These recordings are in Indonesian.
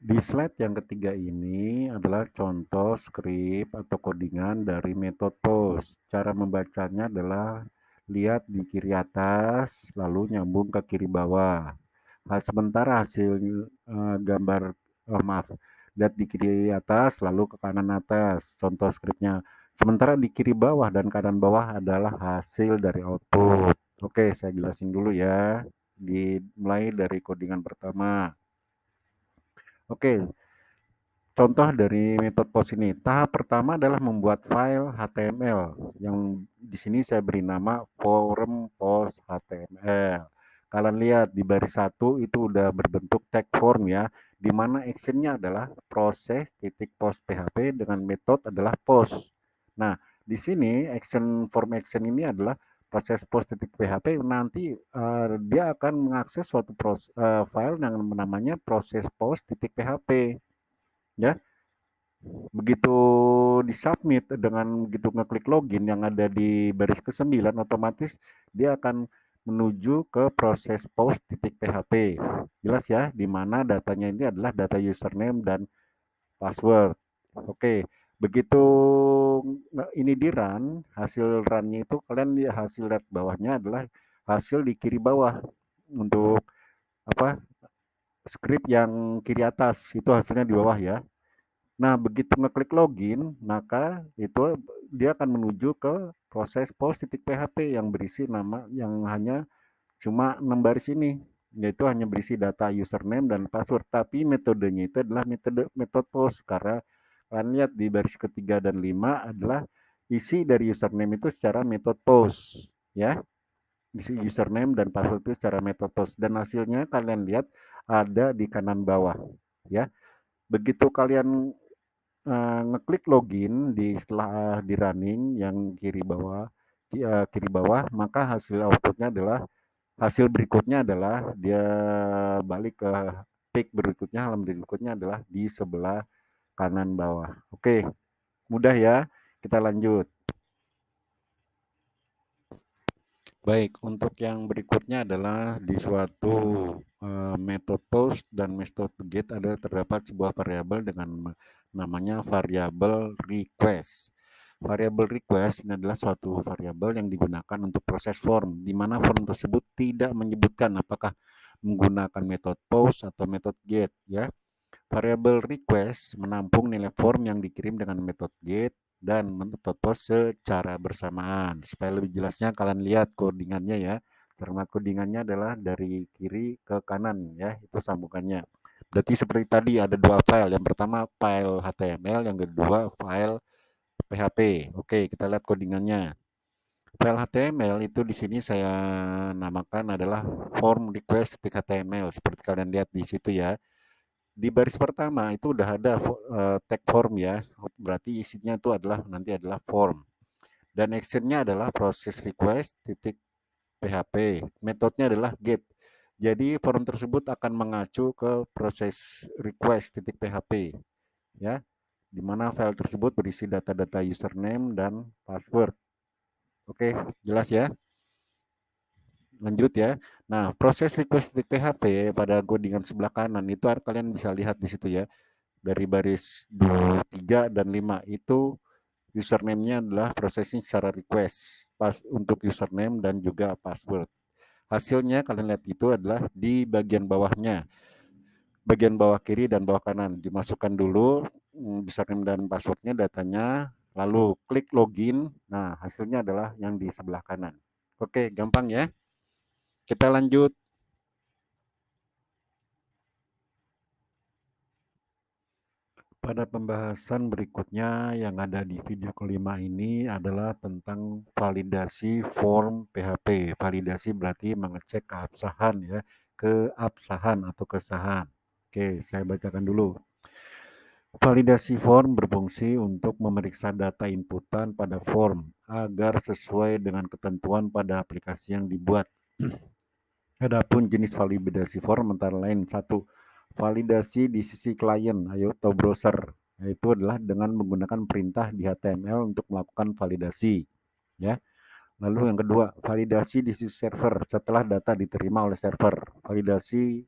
Di slide yang ketiga ini adalah contoh skrip atau codingan dari metode POST. Cara membacanya adalah lihat di kiri atas, lalu nyambung ke kiri bawah. Sementara hasil gambar, maaf, lihat di kiri atas, lalu ke kanan atas, contoh skripnya. Sementara di kiri bawah dan kanan bawah adalah hasil dari output. Oke, saya jelasin dulu ya. Dimulai dari codingan pertama. Oke, contoh dari metode POST ini. Tahap pertama adalah membuat file HTML yang di sini saya beri nama form post HTML. Kalian lihat di baris 1 itu udah berbentuk tag form ya, di mana actionnya adalah proses titik post PHP dengan metode adalah post. Nah, di sini form action ini adalah proses post titik PHP nanti dia akan mengakses suatu file yang namanya proses post titik PHP ya. Begitu disubmit dengan begitu ngeklik login yang ada di baris ke-9 otomatis dia akan menuju ke proses post titik PHP. Jelas ya, di mana datanya ini adalah data username dan password. Oke, begitu ini di run, hasil runnya itu kalian lihat hasil lihat bawahnya adalah hasil di kiri bawah untuk apa script yang kiri atas itu hasilnya di bawah ya. Nah, begitu ngeklik login, maka itu dia akan menuju ke proses post titik PHP yang berisi nama yang hanya cuma 6 baris ini, yaitu hanya berisi data username dan password. Tapi metodenya itu adalah metode post karena kalian lihat di baris ketiga dan 5 adalah isi dari username itu secara metode post, ya. Isi username dan password itu secara metode post dan hasilnya kalian lihat ada di kanan bawah, ya. Begitu kalian ngeklik login setelah di running yang kiri bawah maka hasil berikutnya adalah dia balik ke halaman berikutnya adalah di sebelah kanan bawah. Oke, mudah ya. Kita lanjut. Baik, untuk yang berikutnya adalah di suatu method post dan method get ada terdapat sebuah variabel dengan namanya variabel request. Variabel request ini adalah suatu variabel yang digunakan untuk proses form, di mana form tersebut tidak menyebutkan apakah menggunakan metode post atau metode get. Ya, variabel request menampung nilai form yang dikirim dengan metode get dan metode post secara bersamaan. Supaya lebih jelasnya kalian lihat codingannya ya. Format codingannya adalah dari kiri ke kanan ya, itu sambungannya. Berarti seperti tadi ada dua file. Yang pertama file HTML, yang kedua file PHP. Oke, kita lihat codingannya. File HTML itu di sini saya namakan adalah form request.html seperti kalian lihat di situ ya. Di baris pertama itu udah ada tag form ya. Berarti isinya itu nanti adalah form. Dan actionnya adalah proses request titik PHP. Metodenya adalah get. Jadi form tersebut akan mengacu ke proses request titik PHP ya. Di mana file tersebut berisi data-data username dan password. Oke, jelas ya? Lanjut ya. Nah, proses request titik PHP pada codingan sebelah kanan itu kalian bisa lihat di situ ya. Dari baris 2, 3, dan 5 itu username-nya adalah processing secara request untuk username dan juga password. Hasilnya kalian lihat itu adalah di bagian bawahnya. Bagian bawah kiri dan bawah kanan. Dimasukkan dulu username dan passwordnya datanya, lalu klik login. Nah, hasilnya adalah yang di sebelah kanan. Oke, gampang ya. Kita lanjut. Pada pembahasan berikutnya yang ada di video kelima ini adalah tentang validasi form PHP. Validasi berarti mengecek keabsahan ya, keabsahan atau kesahan. Oke, saya bacakan dulu. Validasi form berfungsi untuk memeriksa data inputan pada form agar sesuai dengan ketentuan pada aplikasi yang dibuat. Adapun jenis validasi form antara lain satu, validasi di sisi klien atau browser, yaitu adalah dengan menggunakan perintah di HTML untuk melakukan validasi. Ya. Lalu yang kedua, validasi di sisi server setelah data diterima oleh server. Validasi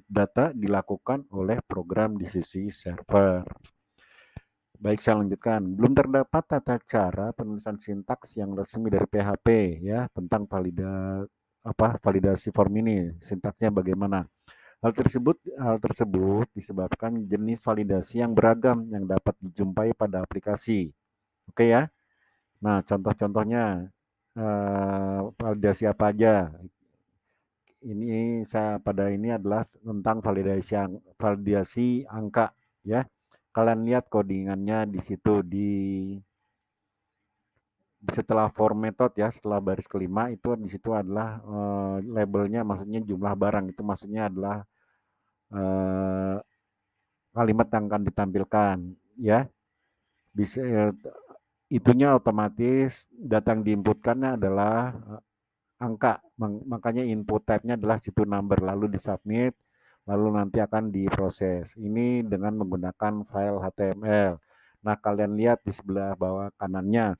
data dilakukan oleh program di sisi server. Baik, saya lanjutkan. Belum terdapat tata cara penulisan sintaks yang resmi dari PHP ya tentang validasi form ini. Sintaksnya bagaimana? Hal tersebut disebabkan jenis validasi yang beragam yang dapat dijumpai pada aplikasi. Oke ya. Nah, contoh-contohnya validasi apa aja? Ini adalah tentang validasi angka ya. Kalian lihat codingannya di situ setelah form method ya, setelah baris kelima itu di situ adalah labelnya, maksudnya jumlah barang itu maksudnya adalah eh, kalimat yang akan ditampilkan ya. Bisa itunya otomatis data yang diinputkannya adalah angka. Makanya input type-nya adalah situ number, lalu disubmit, lalu nanti akan diproses. Ini dengan menggunakan file HTML. Nah, kalian lihat di sebelah bawah kanannya,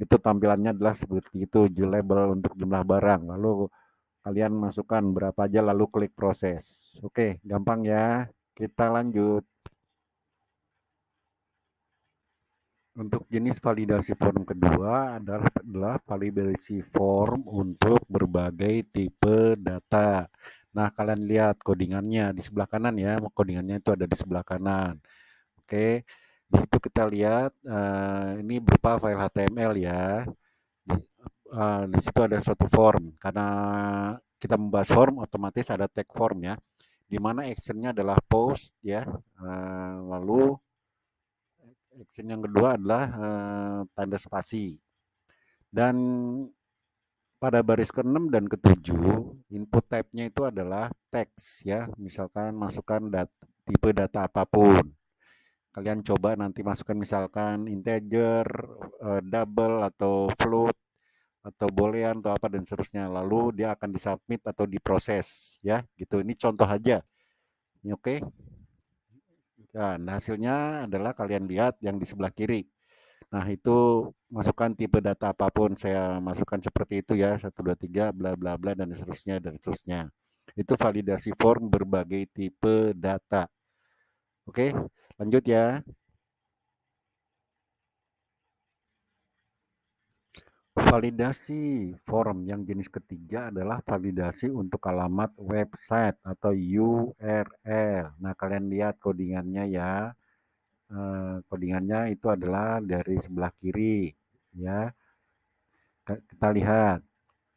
itu tampilannya adalah seperti itu, label untuk jumlah barang. Lalu kalian masukkan berapa aja, lalu klik proses. Oke, gampang ya. Kita lanjut. Untuk jenis validasi form kedua adalah validasi form untuk berbagai tipe data. Nah, kalian lihat codingannya di sebelah kanan ya, codingannya itu ada di sebelah kanan. Oke, di situ kita lihat ini berupa file HTML ya. Di situ ada suatu form. Karena kita membahas form, otomatis ada tag form ya, di mana actionnya adalah post ya. Lalu action yang kedua adalah tanda spasi. Dan pada baris ke-6 dan ke-7, input type-nya itu adalah teks ya. Misalkan masukkan tipe data apapun. Kalian coba nanti masukkan misalkan integer, double atau float atau boolean atau apa dan seterusnya. Lalu dia akan disubmit atau diproses ya. Gitu. Ini contoh aja. Oke. Dan hasilnya adalah kalian lihat yang di sebelah kiri. Nah, itu masukkan tipe data apapun, saya masukkan seperti itu ya, 1, 2, 3, bla bla bla, dan seterusnya, dan seterusnya. Itu validasi form berbagai tipe data. Oke, lanjut ya. Validasi form yang jenis ketiga adalah validasi untuk alamat website atau URL. Nah, kalian lihat codingannya ya. Codingannya itu adalah dari sebelah kiri ya. Kita lihat.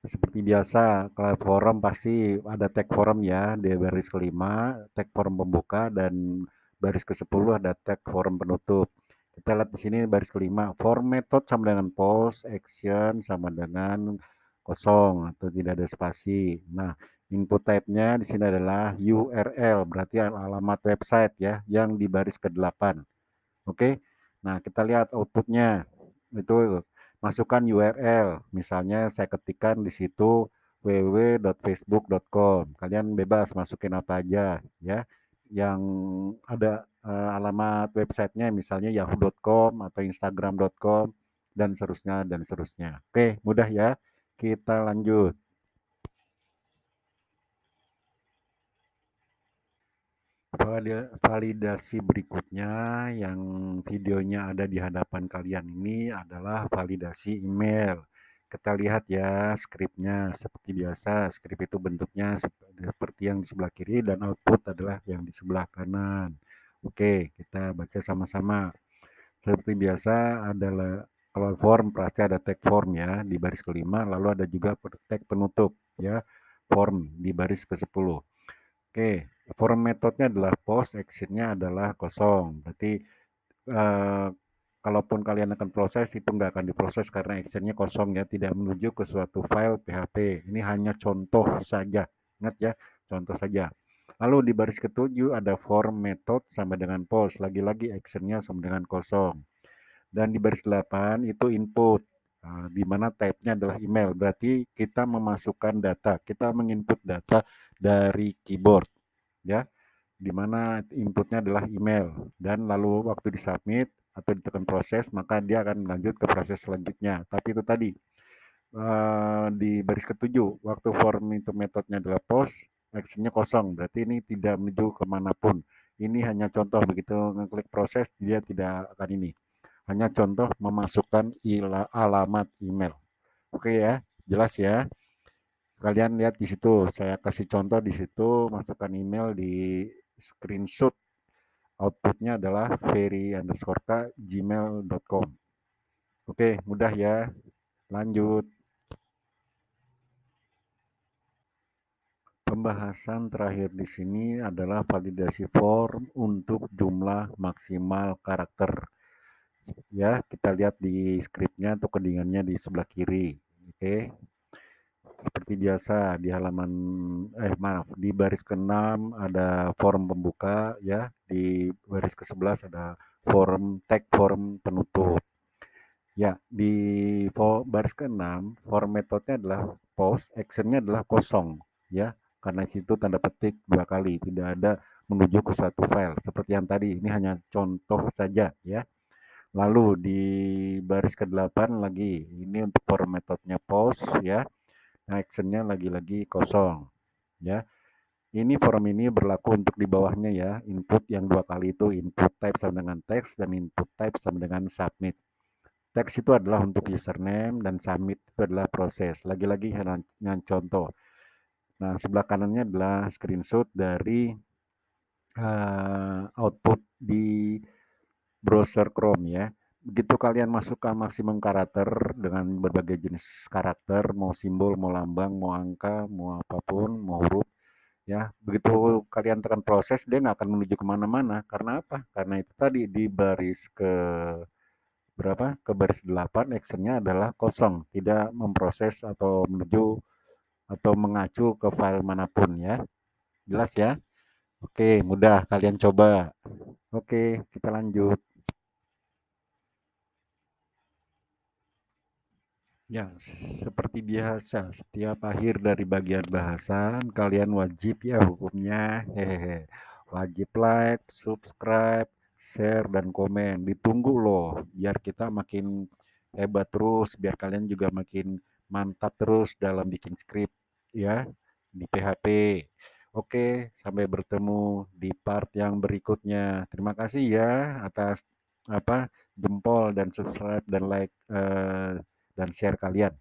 Seperti biasa, kalau forum pasti ada tag forum ya, di baris kelima, tag forum pembuka, dan baris ke-10 ada tag forum penutup. Kita lihat di sini baris kelima, form method sama dengan post, action sama dengan kosong atau tidak ada spasi. Nah, input type-nya di sini adalah URL, berarti alamat website ya, yang di baris ke-8. Oke, nah kita lihat outputnya itu masukkan URL. Misalnya saya ketikkan di situ www.facebook.com. Kalian bebas masukin apa aja ya. Yang ada alamat websitenya misalnya yahoo.com atau instagram.com dan seterusnya dan seterusnya. Oke, mudah ya. Kita lanjut. Validasi berikutnya yang videonya ada di hadapan kalian ini adalah validasi email. Kita lihat ya skripnya seperti biasa. Skrip itu bentuknya seperti yang di sebelah kiri dan output adalah yang di sebelah kanan. Oke, kita baca sama-sama. Seperti biasa adalah kalau form pasti ada tag form ya di baris kelima, lalu ada juga tag penutup ya, form di baris ke-10. Oke, form metodenya adalah post, actionnya adalah kosong. Berarti eh, kalaupun kalian akan proses itu nggak akan diproses karena actionnya kosong ya, tidak menuju ke suatu file PHP. Ini hanya contoh saja, ingat ya, contoh saja. Lalu di baris ketujuh ada form method sama dengan post, lagi-lagi actionnya sama dengan kosong. Dan di baris 8 itu input, di mana type-nya adalah email. Berarti kita memasukkan data, kita menginput data dari keyboard ya, di mana inputnya adalah email dan lalu waktu disubmit atau ditekan proses maka dia akan lanjut ke proses selanjutnya. Tapi itu tadi di baris ketujuh waktu form itu metodenya adalah post, actionnya kosong, berarti ini tidak menuju kemanapun. Ini hanya contoh, begitu ngeklik proses dia tidak akan ini. Hanya contoh memasukkan alamat email. Oke ya, jelas ya. Kalian lihat di situ, saya kasih contoh di situ, masukkan email di screenshot, outputnya adalah ferry_k@gmail.com. Oke, mudah ya. Lanjut. Pembahasan terakhir di sini adalah validasi form untuk jumlah maksimal karakter. Ya, kita lihat di scriptnya atau codingannya di sebelah kiri. Oke, seperti biasa di halaman maaf, di baris ke-6 ada form pembuka ya, di baris ke-11 ada tag form penutup. Ya, di baris ke-6 form metodenya adalah post, actionnya adalah kosong ya, karena situ tanda petik 2 kali, tidak ada menuju ke suatu file seperti yang tadi. Ini hanya contoh saja ya. Lalu di baris ke-8 lagi, ini untuk form metodenya post ya. Nah, actionnya lagi-lagi kosong ya. Ini form ini berlaku untuk di bawahnya ya. Input yang 2 kali itu input type sama dengan text dan input type sama dengan submit. Text itu adalah untuk username dan submit itu adalah proses. Lagi-lagi hanya contoh. Nah, sebelah kanannya adalah screenshot dari output di browser Chrome ya. Begitu kalian masuk ke maksimum karakter dengan berbagai jenis karakter, mau simbol, mau lambang, mau angka, mau apapun, mau huruf, ya. Begitu kalian tekan proses, dia nggak akan menuju kemana-mana. Karena apa? Karena itu tadi di baris ke berapa? Ke baris 8, actionnya adalah kosong, tidak memproses atau menuju atau mengacu ke file manapun ya. Jelas ya? Oke, mudah kalian coba. Oke, kita lanjut. Ya, seperti biasa, setiap akhir dari bagian bahasan, kalian wajib ya hukumnya, hehehe, wajib like, subscribe, share, dan komen. Ditunggu loh, biar kita makin hebat terus, biar kalian juga makin mantap terus dalam bikin skrip, ya, di PHP. Oke, sampai bertemu di part yang berikutnya. Terima kasih ya atas apa jempol dan subscribe dan like dan share kalian.